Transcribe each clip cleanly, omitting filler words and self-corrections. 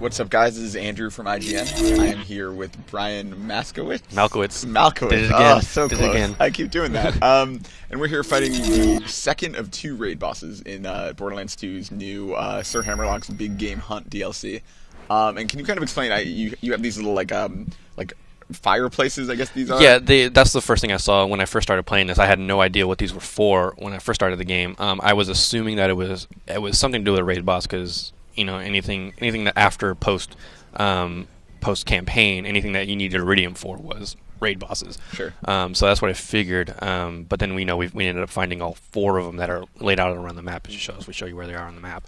What's up, guys? This is Andrew from IGN. I am here with Brian Malkowitz. Did it again. Oh, so Did close. it again. I keep doing that. And we're here fighting the second of two raid bosses in Borderlands 2's new Sir Hammerlock's Big Game Hunt DLC. And can you kind of explain? You have these little like fireplaces, I guess these are. Yeah, that's the first thing I saw when I first started playing this. I had no idea what these were for when I first started the game. I was assuming that it was something to do with a raid boss because anything that after post campaign, anything that you needed iridium for was raid bosses. Sure. So that's what I figured. But then we ended up finding all four of them that are laid out around the map. As you show us, we show you where they are on the map.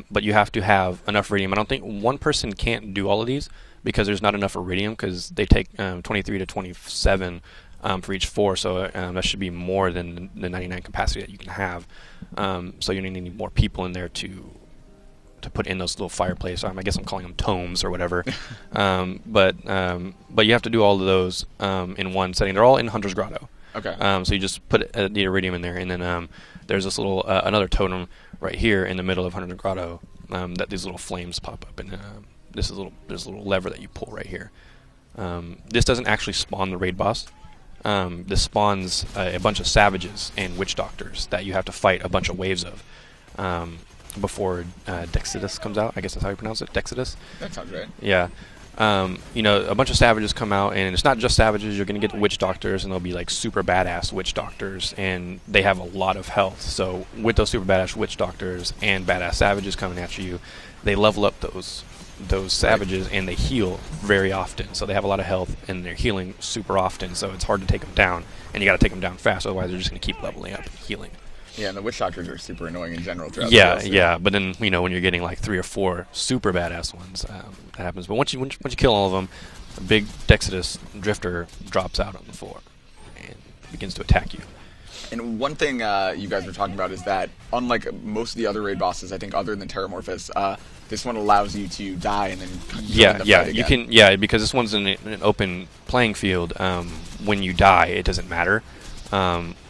But you have to have enough iridium. I don't think one person can't do all of these because there's not enough iridium because they take 23 to 27 for each four. So that should be more than the 99 capacity that you can have. So you need more people in there to put in those little fireplace. I guess I'm calling them tomes or whatever. But you have to do all of those in one setting. They're all in Hunter's Grotto. Okay. So you just put the iridium in there, and then there's this little another totem right here in the middle of Hunter's Grotto that these little flames pop up, and there's a little lever that you pull right here. This doesn't actually spawn the raid boss. This spawns a bunch of savages and witch doctors that you have to fight a bunch of waves of before Dexiduous comes out. I guess that's how you pronounce it, Dexiduous. That sounds right. Yeah. A bunch of savages come out, and it's not just savages. You're going to get witch doctors, and they'll be like super badass witch doctors, and they have a lot of health. So with those super badass witch doctors and badass savages coming at you, they level up those savages, and they heal very often. So they have a lot of health, and they're healing super often. So it's hard to take them down, and you got to take them down fast. Otherwise, they're just going to keep leveling up and healing. Yeah, and the witch doctors are super annoying in general. Yeah. But then when you're getting like 3 or 4 super badass ones, that happens. But once you kill all of them, a big Dexiduous drifter drops out on the floor and begins to attack you. And one thing you guys were talking about is that, unlike most of the other raid bosses, I think other than Terramorphous, this one allows you to die and then fight again. You can. Yeah, because this one's in an open playing field. When you die, it doesn't matter.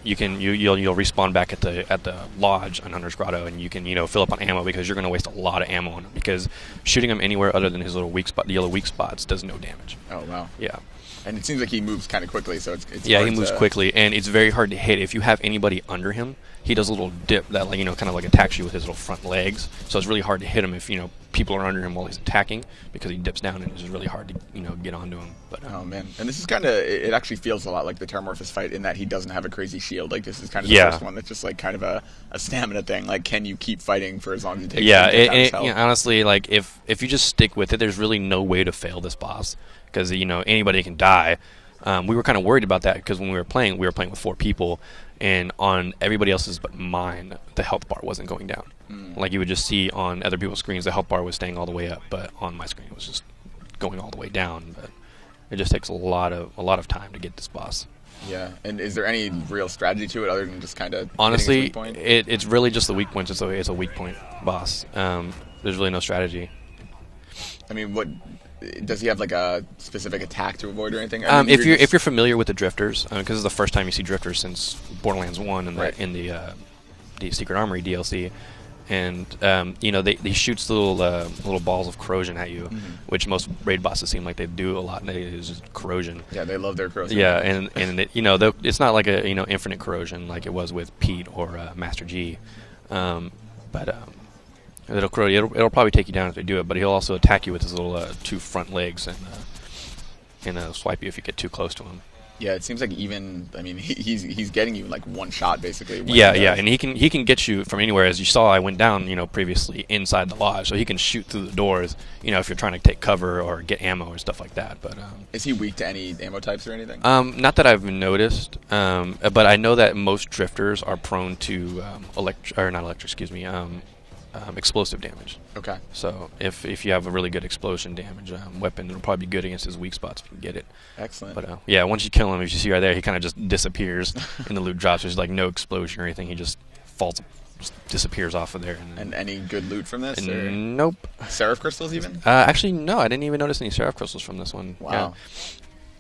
You'll respawn back at the lodge on Hunter's Grotto, and you can fill up on ammo because you're going to waste a lot of ammo on him because shooting him anywhere other than his little weak spot, the yellow weak spots, does no damage. Oh wow. Yeah. And it seems like he moves kind of quickly, so it's yeah, hard he moves to quickly, and it's very hard to hit. If you have anybody under him, he does a little dip that kind of like attacks you with his little front legs. So it's really hard to hit him if people are under him while he's attacking because he dips down, and it's really hard to get onto him. But oh man, and this is kind of it actually feels a lot like the Terramorphous fight in that he doesn't have a crazy shield. Like this is kind of the first one that's just like kind of a stamina thing. Like, can you keep fighting for as long as it takes? Yeah, honestly, like if you just stick with it, there's really no way to fail this boss because anybody can die. We were kind of worried about that because when we were playing with 4 people, and on everybody else's but mine, the health bar wasn't going down. Like you would just see on other people's screens, the health bar was staying all the way up, but on my screen it was just going all the way down. But it just takes a lot of time to get this boss. Yeah, and is there any real strategy to it other than just kind of honestly, it's really just the weak points. It's a weak point boss. There's really no strategy. I mean, what does he have like a specific attack to avoid or anything? If you're familiar with the drifters, because it's the first time you see drifters since Borderlands 1 and in the Secret Armory DLC, and they shoots little balls of corrosion at you, which most raid bosses seem like they do a lot. And it's just corrosion. Yeah, they love their corrosion. Yeah, and it's not like a infinite corrosion like it was with Pete or Master G, but. It'll probably take you down if they do it, but he'll also attack you with his little 2 front legs and swipe you if you get too close to him. Yeah, it seems like he's getting you in like one shot basically. Yeah, and he can get you from anywhere. As you saw, I went down previously inside the lodge, so he can shoot through the doors. If you're trying to take cover or get ammo or stuff like that. But is he weak to any ammo types or anything? Not that I've noticed, but I know that most drifters are prone to explosive damage. Okay. So if you have a really good explosion damage weapon, it'll probably be good against his weak spots if you can get it. Excellent. But once you kill him, as you see right there, he kind of just disappears and the loot drops. There's like no explosion or anything. He just falls, just disappears off of there. And any good loot from this? Or? Nope. Seraph crystals even? Actually, no. I didn't even notice any Seraph crystals from this one. Wow. Yeah.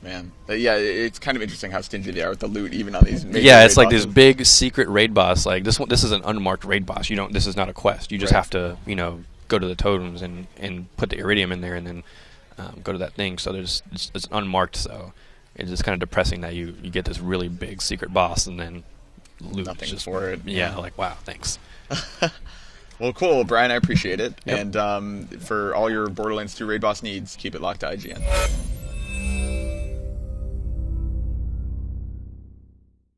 Man, yeah, it's kind of interesting how stingy they are with the loot, even on these. Yeah, it's like this big secret raid boss. Like this one, this is an unmarked raid boss. This is not a quest. You just have to, go to the totems and put the iridium in there and then go to that thing. So it's unmarked. So it's just kind of depressing that you get this really big secret boss and then lose Nothing just for it. Yeah, like wow, thanks. Well, cool, Brian. I appreciate it. Yep. And for all your Borderlands 2 raid boss needs, keep it locked to IGN.